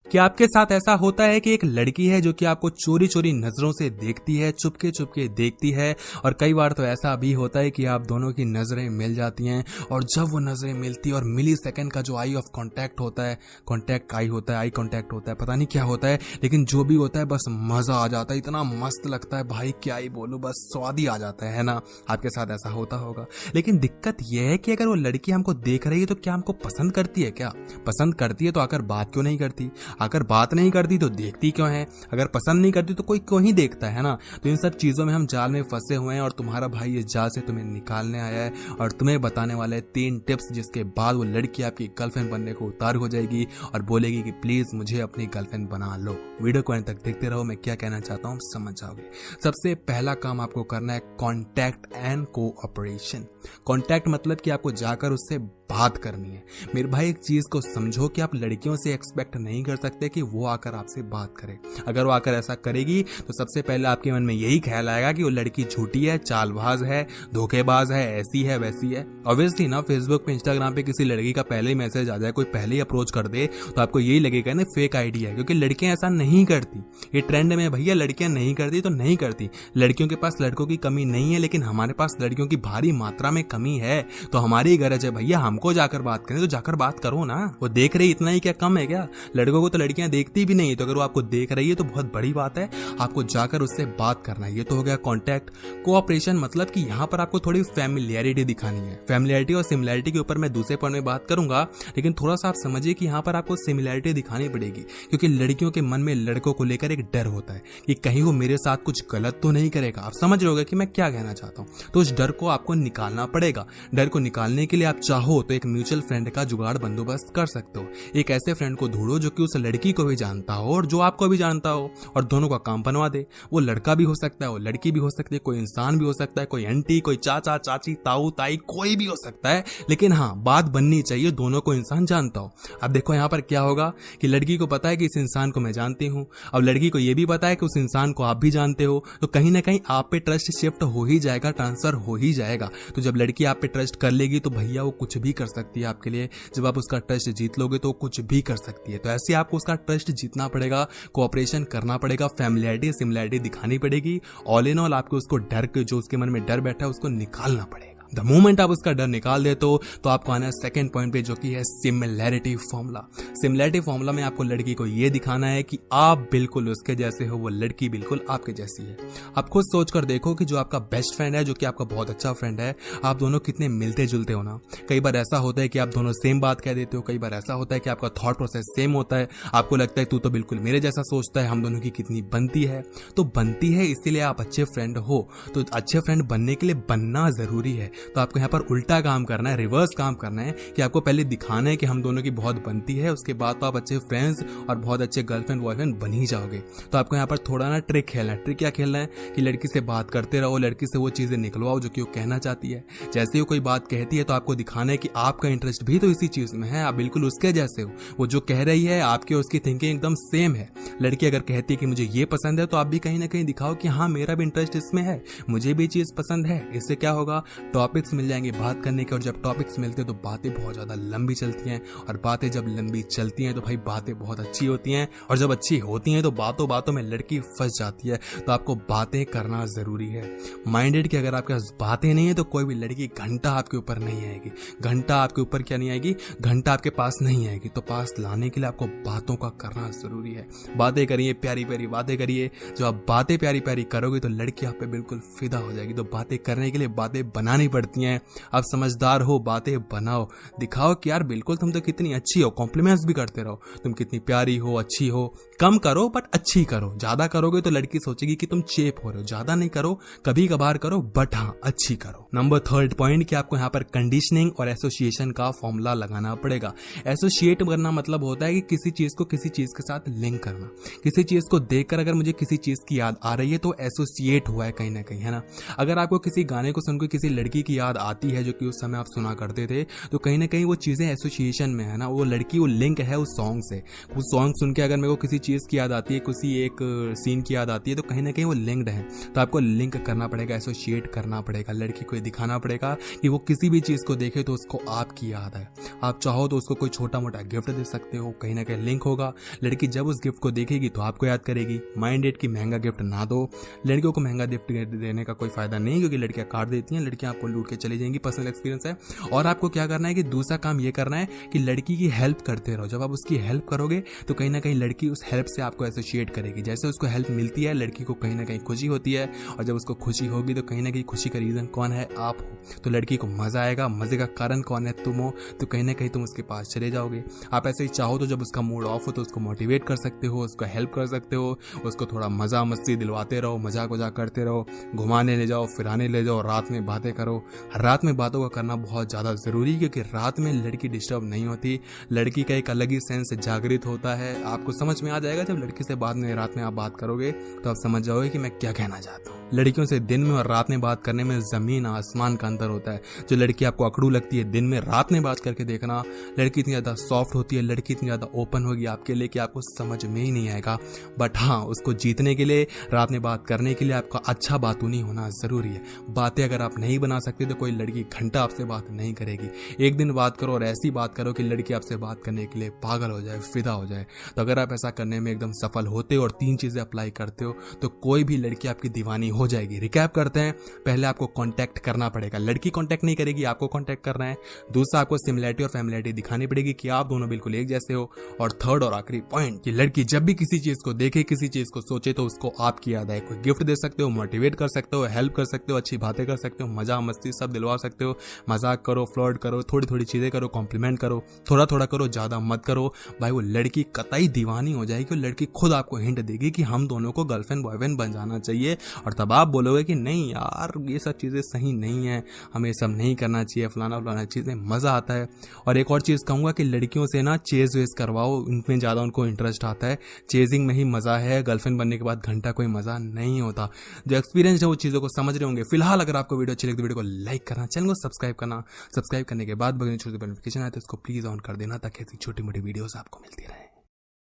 क्या आपके साथ ऐसा होता है कि एक लड़की है जो कि आपको चोरी चोरी नजरों से देखती है, चुपके चुपके देखती है, और कई बार तो ऐसा भी होता है कि आप दोनों की नजरें मिल जाती हैं, और जब वो नजरें मिलती है और मिली सेकंड का जो आई ऑफ कांटेक्ट होता है, आई कांटेक्ट होता है, पता नहीं क्या होता है, लेकिन जो भी होता है बस मजा आ जाता है, इतना मस्त लगता है भाई, क्या ही बोलूं, बस स्वाद ही आ जाता है ना। आपके साथ ऐसा होता होगा। लेकिन दिक्कत यह है कि अगर वो लड़की हमको देख रही है तो क्या हमको पसंद करती है? क्या पसंद करती है तो आकर बात क्यों नहीं करती? अगर बात नहीं करती तो देखती क्यों है? अगर पसंद नहीं करती तो कोई क्यों ही देखता है ना? तो इन सब चीजों में हम जाल में फंसे हुए हैं, और तुम्हारा भाई इस जाल से तुम्हें निकालने आया है, और तुम्हें बताने वाला है 3 टिप्स, जिसके बाद वो लड़की आपकी गर्लफ्रेंड बनने को उतार हो जाएगी और बोलेगी कि प्लीज मुझे अपनी गर्लफ्रेंड बना लो। वीडियो को अंत तक देखते रहो, मैं क्या कहना चाहता हूँ समझ जाओगे। सबसे पहला काम आपको करना है कॉन्टैक्ट एंड कोऑपरेशन। कॉन्टैक्ट मतलब कि आपको जाकर उससे बात करनी है। मेरे भाई एक चीज को समझो कि आप लड़कियों से एक्सपेक्ट नहीं कर सकते कि वो आकर आपसे बात करे। अगर वो आकर ऐसा करेगी तो सबसे पहले आपके मन में यही ख्याल आएगा कि वो लड़की झूठी है, चालबाज है, धोखेबाज है, ऐसी है वैसी है। ऑब्वियसली ना, फेसबुक पे, इंस्टाग्राम पे किसी लड़की का पहले ही मैसेज आ जाए, कोई पहले ही अप्रोच कर दे, तो आपको यही लगेगा ना फेक आईडी है, क्योंकि लड़कियां ऐसा नहीं करती। ये ट्रेंड में भैया, लड़कियां नहीं करती तो नहीं करती। लड़कियों के पास लड़कों की कमी नहीं है, लेकिन हमारे पास लड़कियों की भारी मात्रा में कमी है। तो हमारी गरज है भैया, हमको जाकर बात करें तो जाकर बात करो ना। वो देख रही इतना ही क्या कम है क्या? लड़कों को तो लड़कियां देखती भी नहीं, तो अगर वो आपको देख रही है तो बहुत बड़ी बात है, आपको जाकर उससे बात करना है। ये तो हो गया कॉन्टैक्ट। कोऑपरेशन मतलब कि यहाँ पर आपको थोड़ी फैमिलियरिटी दिखानी है। फैमिलियरिटी और सिमिलैरिटी के ऊपर मैं दूसरे पॉइंट में बात करूंगा, लेकिन थोड़ा सा आप समझिए कि यहाँ पर आपको सिमिलैरिटी दिखानी पड़ेगी, क्योंकि लड़कियों के मन में लड़कों को लेकर एक डर होता है कि कहीं वो मेरे साथ कुछ गलत तो नहीं करेगा। आप समझ रहे हो कि मैं क्या कहना चाहता हूँ? तो उस डर को आपको निकालना पड़ेगा। डर को निकालने के लिए आप चाहो तो एक म्यूचुअल फ्रेंड का जुगाड़ बंदोबस्त कर सकते हो। एक ऐसे फ्रेंड को ढूंढो जो कि उस लड़की को भी जानता हो और जो आपको भी जानता हो, और दोनों का काम बनवा दे। वो लड़का भी हो सकता है, वो लड़की भी हो सकती है, कोई इंसान भी हो सकता है, कोई आंटी, कोई चाचा चाची, ताऊ ताई, कोई भी हो सकता है, लेकिन हाँ, बात बननी चाहिए, दोनों को इंसान जानता हो। अब देखो यहाँ पर क्या होगा कि लड़की को पता है कि इस इंसान को मैं जानती हूँ, अब लड़की को यह भी पता है कि उस इंसान को आप भी जानते हो, तो कहीं ना कहीं आप पे ट्रस्ट शिफ्ट हो ही जाएगा, ट्रांसफर हो ही जाएगा। तो जब लड़की आप पे ट्रस्ट कर लेगी तो भैया वो कुछ भी कर सकती है आपके लिए। जब आप उसका ट्रस्ट जीत लोगे तो कुछ भी कर सकती है। तो ऐसे आपको उसका ट्रस्ट जीतना पड़ेगा, कोऑपरेशन करना पड़ेगा, फैमिलियरिटी सिमिलैरिटी दिखानी पड़ेगी। ऑल इन ऑल आपको उसको डर के, जो उसके मन में डर बैठा है, उसको निकालना पड़ेगा। द मोमेंट आप उसका डर निकाल देते हो तो आपको आना है सेकंड पॉइंट पे, जो कि है सिमिलैरिटी फॉर्मूला। सिमिलैरिटी फॉर्मूला में आपको लड़की को यह दिखाना है कि आप बिल्कुल उसके जैसे हो, वो लड़की बिल्कुल आपके जैसी है। आप खुद सोचकर देखो कि जो आपका बेस्ट फ्रेंड है, जो कि आपका बहुत अच्छा फ्रेंड है, आप दोनों कितने मिलते जुलते हो ना। कई बार ऐसा होता है कि आप दोनों सेम बात कह देते हो, कई बार ऐसा होता है कि आपका थॉट प्रोसेस सेम होता है, आपको लगता है तू तो बिल्कुल मेरे जैसा सोचता है, हम दोनों की कितनी बनती है। तो बनती है इसीलिए आप अच्छे फ्रेंड हो। तो अच्छे फ्रेंड बनने के लिए बनना जरूरी है। तो आपको यहाँ पर उल्टा काम करना है, रिवर्स काम करना है, कि आपको पहले दिखाना है कि हम दोनों की बहुत बनती है, उसके बाद तो आप अच्छे फ्रेंड्स और बहुत अच्छे गर्लफ्रेंड बॉयफ्रेंड बन ही जाओगे। तो आपको यहाँ पर थोड़ा ना ट्रिक खेलना है। ट्रिक क्या खेलना है कि लड़की से बात करते रहो, लड़की से वो चीजें निकलवाओ जो कि वो कहना चाहती है। जैसे ही कोई बात कहती है तो आपको दिखाना है कि आपका इंटरेस्ट भी तो इसी चीज में है, आप बिल्कुल उसके जैसे हो। वो जो कह रही है, आपकी और उसकी थिंकिंग एकदम सेम है। लड़की अगर कहती है कि मुझे ये पसंद है, तो आप भी कहीं ना कहीं दिखाओ कि हाँ, मेरा भी इंटरेस्ट इसमें है, मुझे भी चीज पसंद है। इससे क्या होगा, टॉपिक्स मिल जाएंगे बात करने के, और जब टॉपिक्स मिलते हैं तो बातें बहुत ज्यादा लंबी चलती हैं, और बातें जब लंबी चलती हैं तो भाई बातें बहुत अच्छी होती हैं, और जब अच्छी होती हैं तो बातों बातों में लड़की फंस जाती है। तो आपको बातें करना जरूरी है। माइंडेड कि अगर आपके पास बातें नहीं है तो कोई भी लड़की घंटा आपके ऊपर नहीं आएगी। घंटा आपके ऊपर क्या नहीं आएगी, घंटा आपके पास नहीं आएगी। तो पास लाने के लिए आपको बातों का करना जरूरी है। बातें करिए, प्यारी प्यारी बातें करिए। जब आप बातें प्यारी प्यारी करोगे तो लड़की आप पे बिल्कुल फिदा हो जाएगी। तो बातें करने के लिए बातें बनानी पड़ती हैं। आप समझदार हो, बातें बनाओ, दिखाओ कि यार बिल्कुल तुम तो कितनी अच्छी हो। कॉम्प्लीमेंट्स भी करते रहो, तुम कितनी प्यारी हो, अच्छी हो। कम करो बट अच्छी करो। ज्यादा करोगे तो लड़की सोचेगी कि तुम चेप हो रहे हो। ज्यादा नहीं करो, कभी कभार करो, बट हाँ, अच्छी करो। नंबर थर्ड पॉइंट कि आपको यहाँ पर कंडीशनिंग और एसोसिएशन का फॉर्मूला लगाना पड़ेगा। एसोसिएट करना मतलब होता है कि किसी चीज को किसी चीज के साथ लिंक करना। किसी चीज़ को देखकर अगर मुझे किसी चीज़ की याद आ रही है तो एसोसिएट हुआ है कहीं ना कहीं, है ना। अगर आपको किसी गाने को सुनकर किसी लड़की की याद आती है जो कि उस समय आप सुना करते थे, तो कहीं ना कहीं वो चीज़ें एसोसिएशन में है ना, वो लड़की वो लिंक है उस सॉन्ग से। उस सॉन्ग सुन के अगर मेरे को किसी चीज़ की याद आती है, किसी एक सीन की याद आती है, तो कहीं ना कहीं वो लिंक्ड है। तो आपको लिंक करना पड़ेगा, एसोसिएट करना पड़ेगा, लड़की को दिखाना पड़ेगा कि वो किसी भी चीज़ को देखे तो उसको आपकी याद है। आप चाहो तो उसको कोई छोटा मोटा गिफ्ट दे सकते हो, कहीं ना कहीं लिंक होगा। लड़की जब उस गिफ्ट को देखेगी तो आपको याद करेगी। माइंडेड की महंगा गिफ्ट ना दो, लड़कियों को महंगा गिफ्ट देने का कोई फायदा नहीं, क्योंकि लड़कियां काट देती हैं, लड़कियां आपको लूट के चली जाएंगी, पर्सनल एक्सपीरियंस है। और आपको क्या करना है कि दूसरा काम ये करना है कि लड़की की हेल्प करते रहो। जब आप उसकी हेल्प करोगे तो कहीं ना कहीं लड़की उस हेल्प से आपको एसोसिएट करेगी। जैसे उसको हेल्प मिलती है, लड़की को कहीं ना कहीं खुशी होती है, और जब उसको खुशी होगी तो कहीं ना कहीं खुशी का रीजन कौन है? आप हो। तो लड़की को मजा आएगा, मजे का कारण कौन है? तुम हो। तो कहीं ना कहीं तुम उसके पास चले जाओगे। आप ऐसे ही चाहो तो जब उसका मूड ऑफ हो तो उसको मोटिवेट कर सकते हो, उसको हेल्प कर सकते हो, उसको थोड़ा मजा मस्ती दिलवाते रहो, मजाक वजाक करते रहो, घुमाने ले जाओ, फिराने ले जाओ, रात में बातें करो। रात में बातों का करना बहुत ज़्यादा ज़रूरी है, क्योंकि रात में लड़की डिस्टर्ब नहीं होती, लड़की का एक अलग ही सेंस जागृत होता है। आपको समझ में आ जाएगा जब लड़की से बाद में रात में आप बात करोगे तो आप समझ जाओगे कि मैं क्या कहना चाहता हूँ। लड़कियों से दिन में और रात में बात करने में जमीन आसमान का अंतर होता है। जो लड़की आपको अकड़ू लगती है दिन में, रात में बात करके देखना, लड़की इतनी ज़्यादा सॉफ्ट होती है, लड़की इतनी ज़्यादा ओपन होगी आपके लिए कि आपको समझ में ही नहीं आएगा। बट हाँ, उसको जीतने के लिए, रात में बात करने के लिए आपका अच्छा बातूनी होना ज़रूरी है। बातें अगर आप नहीं बना सकते तो कोई लड़की घंटा आपसे बात नहीं करेगी। एक दिन बात करो और ऐसी बात करो कि लड़की आपसे बात करने के लिए पागल हो जाए, फिदा हो जाए। तो अगर आप ऐसा करने में एकदम सफल होते हो और 3 चीज़ें अप्लाई करते हो तो कोई भी लड़की आपकी दीवानी हो जाएगी। रिकैप करते हैं, पहले आपको कांटेक्ट करना पड़ेगा, लड़की कांटेक्ट नहीं करेगी, आपको कांटेक्ट करना है। दूसरा, आपको सिमिलैरिटी और फैमिलियरिटी दिखानी पड़ेगी कि आप दोनों बिल्कुल एक जैसे हो। और थर्ड और आखिरी पॉइंट कि लड़की जब भी किसी चीज को देखे, किसी चीज को सोचे तो उसको आपकी याद आए। कोई गिफ्ट दे सकते हो, मोटिवेट कर सकते हो, हेल्प कर सकते हो, अच्छी बातें कर सकते हो, मजा मस्ती सब दिलवा सकते हो, मजाक करो, फ्लर्ट करो, थोड़ी थोड़ी चीजें करो, कॉम्प्लीमेंट करो, थोड़ा थोड़ा करो, ज्यादा मत करो। भाई वो लड़की कतई दीवानी हो जाएगी, लड़की खुद आपको हिंट देगी कि हम दोनों को गर्लफ्रेंड बॉयफ्रेंड बन जाना चाहिए। और तब आप बोलोगे कि नहीं यार, ये सब चीजें सही नहीं है, हमें सब नहीं करना चाहिए, फलाना फलाना चीजें, मजा आता है। और एक और चीज कहूंगा कि लड़कियों से ना चेज वेज करवाओ, इनमें ज्यादा उनको इंटरेस्ट आता है, चेजिंग में ही मजा है। गर्लफ्रेंड बनने के बाद घंटा कोई मजा नहीं होता। जो एक्सपीरियंस है वो चीजों को समझ रहे होंगे। फिलहाल अगर आपको वीडियो अच्छी लगी तो वीडियो को लाइक करना, चैनल को सब्सक्राइब करना, सब्सक्राइब करने के बाद बगल में छोटी नोटिफिकेशन आए तो उसको प्लीज ऑन कर देना, ताकि ऐसी छोटी मोटी वीडियोस आपको मिलती रहे।